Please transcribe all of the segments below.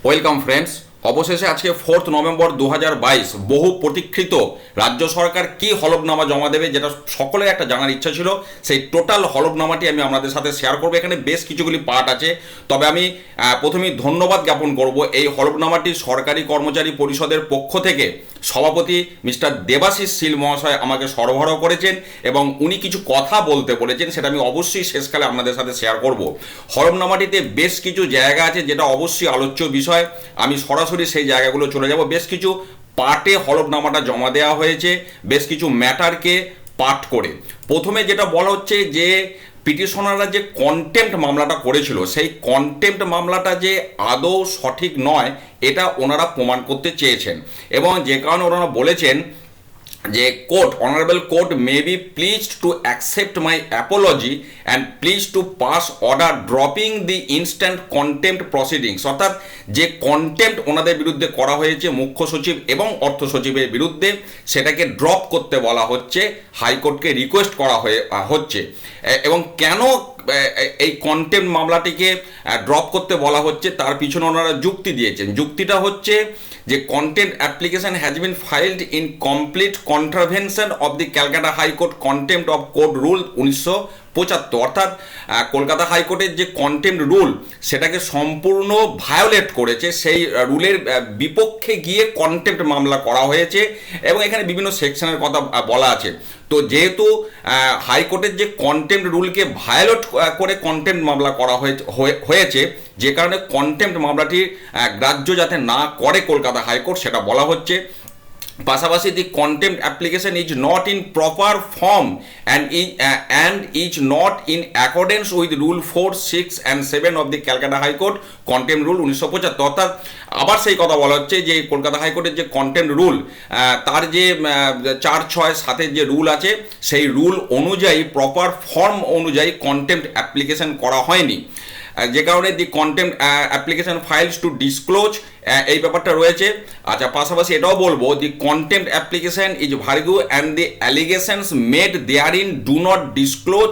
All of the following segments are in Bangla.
Welcome friends. অবশেষে আজকে 4 নভেম্বর 2022 বহু প্রতীক্ষিত রাজ্য সরকার কি হলফনামা জমা দেবে, যেটা সকলের একটা জানার ইচ্ছা ছিল, সেই টোটাল হলফনামাটি আমি আপনাদের সাথে শেয়ার করবো। এখানে বেশ কিছুগুলি পার্ট আছে, তবে আমি প্রথমেই ধন্যবাদ জ্ঞাপন করব। এই হলফনামাটি সরকারি কর্মচারী পরিষদের পক্ষ থেকে সভাপতি মিস্টার দেবাশিস শীল মহাশয় আমাকে সরবরাহ করেছেন এবং উনি কিছু কথা বলতে বলেছেন, সেটা আমি অবশ্যই শেষকালে আপনাদের সাথে শেয়ার করব। হলফনামাটিতে বেশ কিছু জায়গা আছে যেটা অবশ্যই আলোচ্য বিষয়, আমি সরাসরি সেই জায়গাগুলো চলে যাব। বেশ কিছু পার্টে হলফনামাটা জমা দেওয়া হয়েছে, বেশ কিছু ম্যাটারকে পার্ট করে। প্রথমে যেটা বলা হচ্ছে যে পিটিশনাররা যে কন্টেম্প্ট মামলাটা করেছিল, সেই কন্টেম্প্ট মামলাটা যে আদৌ সঠিক নয় এটা ওনারা প্রমাণ করতে চেয়েছেন, এবং যে কারণে ওনারা বলেছেন যে honourable court may be pleased to accept my apology and please to pass order dropping the instant contempt proceedings. অর্থাৎ যে কন্টেম্প্ট ওনাদের বিরুদ্ধে করা হয়েছে মুখ্য সচিব এবং অর্থ সচিবের বিরুদ্ধে, সেটাকে ড্রপ করতে বলা হচ্ছে, হাইকোর্টকে রিকোয়েস্ট করা হচ্ছে। এবং কেন এই কন্টেম্প্ট মামলাটিকে ড্রপ করতে বলা হচ্ছে তার পিছনে ওনারা যুক্তি দিয়েছেন। যুক্তিটা হচ্ছে যে contempt application has been filed in complete contravention of the Calcutta high court contempt of court rule 1975। অর্থাৎ কলকাতা হাইকোর্টের যে কন্টেম্প্ট রুল সেটাকে সম্পূর্ণ ভায়োলেট করেছে, সেই রুলের বিপক্ষে গিয়ে কন্টেম্প্ট মামলা করা হয়েছে এবং এখানে বিভিন্ন সেকশনের কথা বলা আছে। তো যেহেতু হাইকোর্টের যে কন্টেম্প্ট রুলকে ভায়োলেট করে কন্টেম্প্ট মামলা করা হয়েছে, যে কারণে কন্টেম্প্ট মামলাটি গ্রাহ্য যাতে না করে কলকাতা হাইকোর্ট সেটা বলা হচ্ছে। পাশাপাশি the contempt application is not in proper form and is not in accordance with rule 4, 6 and 7 of the Calcutta high court contempt rule 1975। অর্থাৎ আবার সেই কথা বলা হচ্ছে যে কলকাতা হাইকোর্টের যে কন্টেম্প্ট রুল, তার যে 4, 6, 7 যে রুল আছে, সেই রুল অনুযায়ী প্রপার ফর্ম অনুযায়ী কন্টেম্প্ট অ্যাপ্লিকেশন করা হয়নি, যে কারণে the contempt application fails to disclose এই ব্যাপারটা রয়েছে। আচ্ছা, পাশাপাশি এটাও বলবো the contempt application is vague and the allegations made therein do not disclose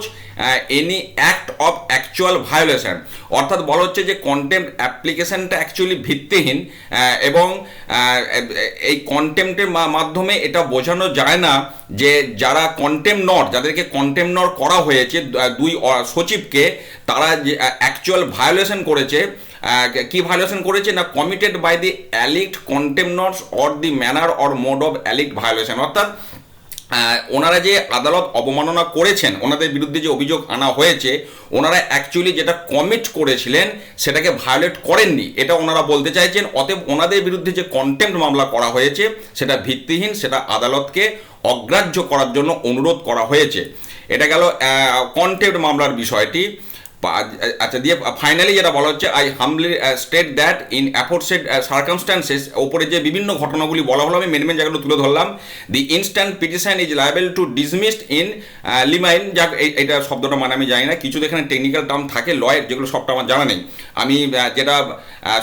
any act of actual violation. অর্থাৎ বলা হচ্ছে যে কন্টেম্প্ট অ্যাপ্লিকেশনটা অ্যাকচুয়ালি ভিত্তিহীন এবং এই কন্টেম্প্টের মাধ্যমে এটা বোঝানো যায় না যে যারা যাদেরকে কন্টেম্পনর করা হয়েছে দুই সচিবকে, তারা যে অ্যাকচুয়াল ভায়োলেশন করেছে। কি ভায়োলেশন করেছে না, committed by the alleged contemnors or the manner or mode of alleged violation. অর্থাৎ ওনারা যে আদালত অবমাননা করেছেন, ওনাদের বিরুদ্ধে যে অভিযোগ আনা হয়েছে, ওনারা অ্যাকচুয়ালি যেটা কমিট করেছিলেন সেটাকে ভায়োলেট করেননি, এটা ওনারা বলতে চাইছেন। অতএব ওনাদের বিরুদ্ধে যে কন্টেম্প্ট মামলা করা হয়েছে সেটা ভিত্তিহীন, সেটা আদালতকে অগ্রাহ্য করার জন্য অনুরোধ করা হয়েছে। এটা গেল কন্টেম্প্ট মামলার বিষয়টি। আচ্ছা, দিয়ে ফাইনালি যেটা বলা হচ্ছে, I হামলি state that in aforesaid circumstances, ওপরে যে বিভিন্ন ঘটনাগুলি বলা হলো আমি মেন জায়গাগুলো তুলে ধরলাম। The instant petition is liable to dismissed in limine. যাক, এইটা শব্দটা মানে আমি জানি না, কিছু এখানে টেকনিক্যাল টার্ম থাকে লয়ের, যেগুলো সবটা আমার জানা নেই। আমি যেটা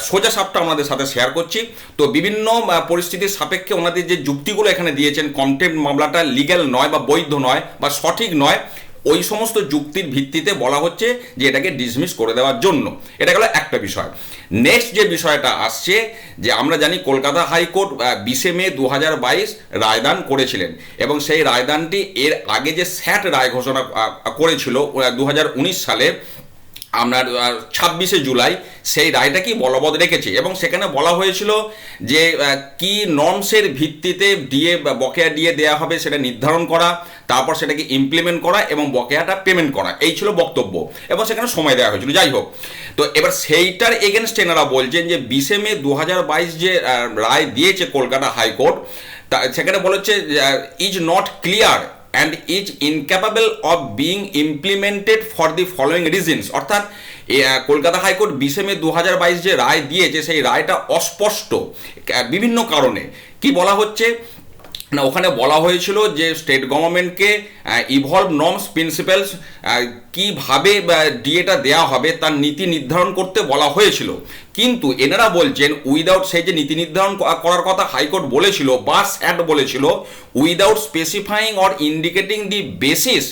সোজা সাপটা আমাদের সাথে শেয়ার করছি। তো বিভিন্ন পরিস্থিতির সাপেক্ষে ওনাদের যে যুক্তিগুলো এখানে দিয়েছেন, কন্টেম্প্ট মামলাটা লিগ্যাল নয় বা বৈধ নয় বা সঠিক নয়, ওই সমস্ত যুক্তির ভিত্তিতে বলা হচ্ছে যে এটাকে ডিসমিস করে দেওয়ার জন্য। এটা গেল একটা বিষয়। নেক্সট যে বিষয়টা আসছে, যে আমরা জানি কলকাতা হাইকোর্ট 20 মে 2022 রায়দান করেছিলেন, এবং সেই রায়দানটি এর আগে যে স্যাট রায় ঘোষণা করেছিল 2019 সালে আপনার 26শে জুলাই, সেই রায়টা কি বলবৎ রেখেছে। এবং সেখানে বলা হয়েছিল যে কি নর্মসের ভিত্তিতে বকেয়া দিয়ে দেওয়া হবে সেটা নির্ধারণ করা, তারপর সেটাকে ইমপ্লিমেন্ট করা এবং বকেয়াটা পেমেন্ট করা, এই ছিল বক্তব্য, এবং সেখানে সময় দেওয়া হয়েছিল। যাই হোক, তো এবার সেইটার এগেনস্টে এনারা বলছেন যে 20 মে 2022 যে রায় দিয়েছে কলকাতা হাইকোর্ট, সেখানে বলা হচ্ছে is not clear and is incapable of being implemented for the following reasons। অর্থাৎ কলকাতা হাইকোর্ট 20 মে 2022 যে রায় দিয়েছে, সেই রায়টা অস্পষ্ট বিভিন্ন কারণে। কি বলা হচ্ছে না, ওখানে বলা হয়েছিল যে স্টেট গভর্নমেন্টকে ইভলভ নর্মস প্রিন্সিপালস কীভাবে ডিএটা দেওয়া হবে তার নীতি নির্ধারণ করতে বলা হয়েছিল। কিন্তু এনারা বলছেন উইদাউট, সেই যে নীতি নির্ধারণ করার কথা হাইকোর্ট বলেছিল বা স্যাট বলেছিল, without specifying or indicating the basis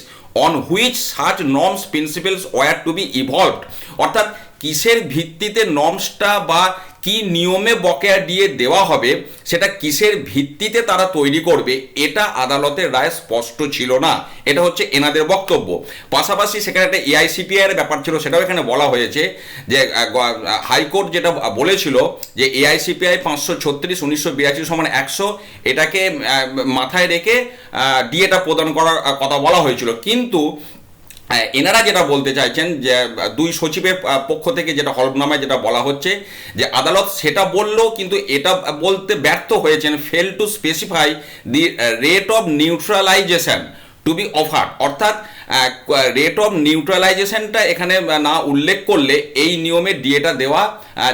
on which such norms principles were to be evolved. অর্থাৎ কিসের ভিত্তিতে নর্মসটা বা কি নিয়মে বকেয়া ডিএ দেওয়া হবে, সেটা কিসের ভিত্তিতে তারা তৈরি করবে, এটা আদালতের রায় স্পষ্ট ছিল না। এটা হচ্ছে এনাদের বক্তব্য। পাশাপাশি সেখানে একটা এআইসিপিআই এর ব্যাপার ছিল, সেটাও এখানে বলা হয়েছে যে হাইকোর্ট যেটা বলেছিল যে এআইসিপিআই 536/1982 এটাকে মাথায় রেখে ডিএটা প্রদান করার কথা বলা হয়েছিল। কিন্তু এনারা যেটা বলতে চাইছেন যে দুই সচিবের পক্ষ থেকে যেটা হলফনামায় যেটা বলা হচ্ছে যে আদালত সেটা বললেও কিন্তু এটা বলতে ব্যর্থ হয়েছেন, fail to specify the rate of neutralisation to be offered. অর্থাৎ রেট অফ নিউট্রালাইজেশনটা এখানে না উল্লেখ করলে এই নিয়মে ডিএটা দেওয়া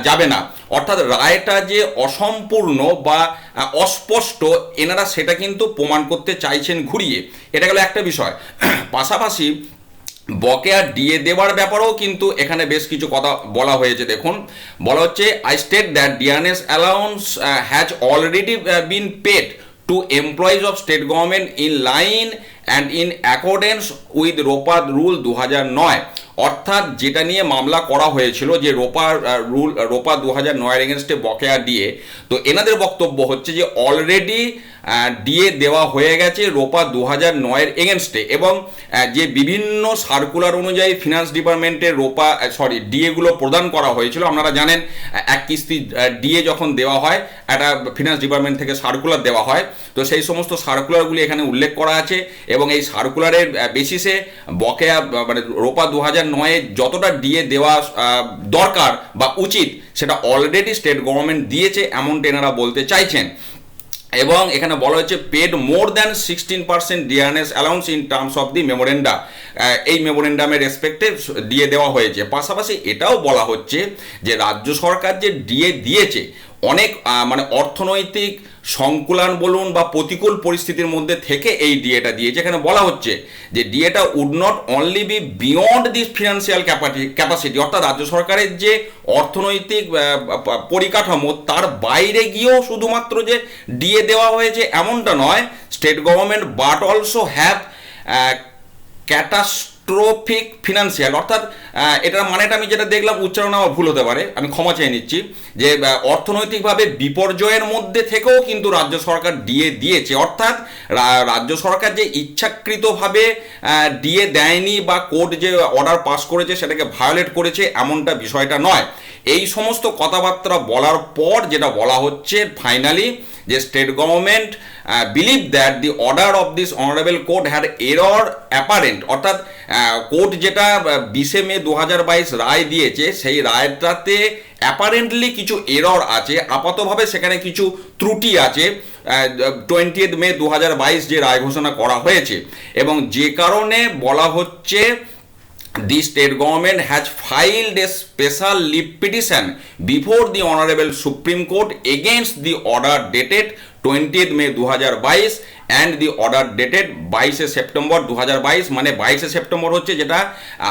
যাবে না। অর্থাৎ রায়টা যে অসম্পূর্ণ বা অস্পষ্ট, এনারা সেটা কিন্তু প্রমাণ করতে চাইছেন ঘুরিয়ে। এটা গেল একটা বিষয়। পাশাপাশি বকেয়া ডিএ দেওয়ার ব্যাপারেও কিন্তু এখানে বেশ কিছু কথা বলা হয়েছে। দেখুন, বলা হচ্ছে I state that DRS allowance has already been paid to employees of state government in line and in accordance with ROPA rule 2009। অর্থাৎ যেটা নিয়ে মামলা করা হয়েছিল যে রোপা 2009 এগেনস্টে বকেয়া ডিএ, তো এনাদের বক্তব্য হচ্ছে যে অলরেডি ডিএ দেওয়া হয়ে গেছে রোপা 2009 এগেনস্টে, এবং যে বিভিন্ন সার্কুলার অনুযায়ী ফিনান্স ডিপার্টমেন্টের ডিএগুলো প্রদান করা হয়েছিল। আপনারা জানেন এক কিস্তি ডিএ যখন দেওয়া হয় একটা ফিনান্স ডিপার্টমেন্ট থেকে সার্কুলার দেওয়া হয়, তো সেই সমস্ত সার্কুলারগুলি এখানে উল্লেখ করা আছে এবং এই সার্কুলারের বেসিসে বকেয়া মানে রোপা 2009 যতটা ডিএ দেওয়া দরকার বা উচিত সেটা অলরেডি স্টেট গভর্নমেন্ট দিয়েছে, এমনটা এনারা বলতে চাইছেন। এবং এখানে বলা হচ্ছে paid more than 16% DRS allowance in terms of the memoranda. এই মেমোরেন্ডামের রেসপেক্টে ডিএ দেওয়া হয়েছে। পাশাপাশি এটাও বলা হচ্ছে যে রাজ্য সরকার যে ডিএ দিয়েছে অনেক মানে অর্থনৈতিক সংকুলান বলুন বা প্রতিকূল পরিস্থিতির মধ্যে থেকে এই ডিএটা দিয়েছে। এখানে বলা হচ্ছে যে ডিএটা would not only be beyond this financial capacity, অর্থাৎ রাজ্য সরকারের যে অর্থনৈতিক পরিকাঠামো তার বাইরে গিয়েও শুধুমাত্র যে ডিএ দেওয়া হয়েছে এমনটা নয়। State government but also have catastrophic financial, অর্থাৎ এটার মানেটা আমি যেটা দেখলাম উচ্চারণ আমার ভুল হতে পারে, আমি ক্ষমা চেয়ে নিচ্ছি, যে অর্থনৈতিকভাবে বিপর্যয়ের মধ্যে থেকেও কিন্তু রাজ্য সরকার ডিএ দিয়েছে। অর্থাৎ রাজ্য সরকার যে ইচ্ছাকৃতভাবে ডিএ দেয়নি বা কোর্ট যে অর্ডার পাস করেছে সেটাকে ভায়োলেট করেছে এমনটা বিষয়টা নয়। এই সমস্ত কথাবার্তা বলার পর যেটা বলা হচ্ছে ফাইনালি যে state government believe that the order of this honourable court had error apparent, অর্থাৎ কোর্ট যেটা 20 মে 2022 রায় দিয়েছে সেই রায়টাতে অ্যাপারেন্টলি কিছু এরর আছে, আপাতভাবে সেখানে কিছু ত্রুটি আছে 20 মে 2022 যে রায় ঘোষণা করা হয়েছে, এবং যে কারণে বলা হচ্ছে the state government has filed a special leave petition before the Honorable Supreme Court against the order dated 20 May 2022 and the order dated 22 September 2022, মানে 22 সেপ্টেম্বর হচ্ছে যেটা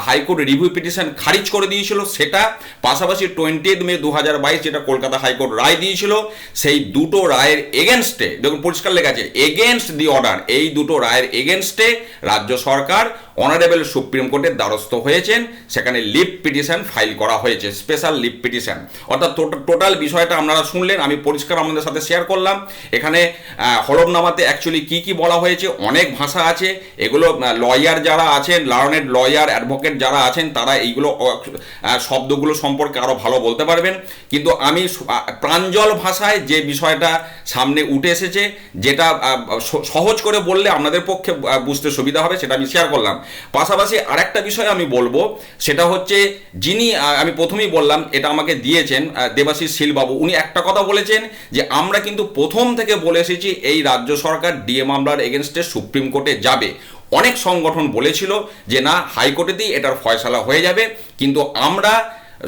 হাইকোর্ট রিভিউ পিটিশন খারিজ করে দিয়েছিল সেটা, পাশাপাশি 20 মে 2022 যেটা কলকাতা হাইকোর্ট রায় দিয়েছিল, সেই দুটো রায়ের এগেনস্টে দেখুন পরিষ্কার লেখা আছে এগেনস্ট দি অর্ডার, এই দুটো রায়ের এগেনস্টে রাজ্য সরকার অনারেবল সুপ্রিম কোর্টের দ্বারস্থ হয়েছেন, সেখানে লিভ পিটিশন ফাইল করা হয়েছে, স্পেশাল লিভ পিটিশন। অর্থাৎ টোটাল বিষয়টা আপনারা শুনলেন, আমি পরিষ্কার আপনাদের সাথে শেয়ার করলাম। এখানে হলফনামাতে অ্যাকচুয়ালি কি বলা হয়েছে অনেক ভাষা আছে, এগুলো লয়ার যারা আছেন, লার্নেড লয়ার অ্যাডভোকেট যারা আছেন তারা এইগুলো শব্দগুলো সম্পর্কে আরও ভালো বলতে পারবেন, কিন্তু আমি প্রাঞ্জল ভাষায় যে বিষয়টা সামনে উঠে এসেছে যেটা সহজ করে বললে আপনাদের পক্ষে বুঝতে সুবিধা হবে সেটা আমি শেয়ার করলাম। পাশাপাশি আরেকটা বিষয় আমি বলবো, সেটা হচ্ছে যিনি আমি প্রথমেই বললাম এটা আমাকে দিয়েছেন দেবাশিস শীলবাবু, উনি একটা কথা বলেছেন যে আমরা কিন্তু প্রথম থেকে বলে এসেছি এই রাজ্য সরকার ডিএ মামলার এগেনস্টে সুপ্রিম কোর্টে যাবে। অনেক সংগঠন বলেছিল যে না হাইকোর্টেতেই এটার ফয়সালা হয়ে যাবে, কিন্তু আমরা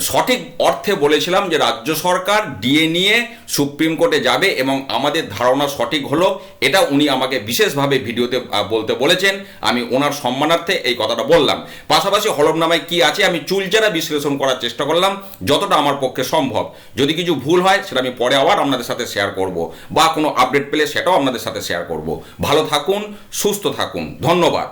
সঠিক অর্থে বলেছিলাম যে রাজ্য সরকার ডিএ নিয়ে সুপ্রিম কোর্টে যাবে এবং আমাদের ধারণা সঠিক হলো, এটা উনি আমাকে বিশেষভাবে ভিডিওতে বলতে বলেছেন, আমি ওনার সম্মানার্থে এই কথাটা বললাম। পাশাপাশি হলফনামায় কি আছে আমি চুলচেরা বিশ্লেষণ করার চেষ্টা করলাম যতটা আমার পক্ষে সম্ভব। যদি কিছু ভুল হয় সেটা আমি পরে আবার আপনাদের সাথে শেয়ার করব, বা কোনো আপডেট পেলে সেটাও আপনাদের সাথে শেয়ার করব। ভালো থাকুন, সুস্থ থাকুন, ধন্যবাদ।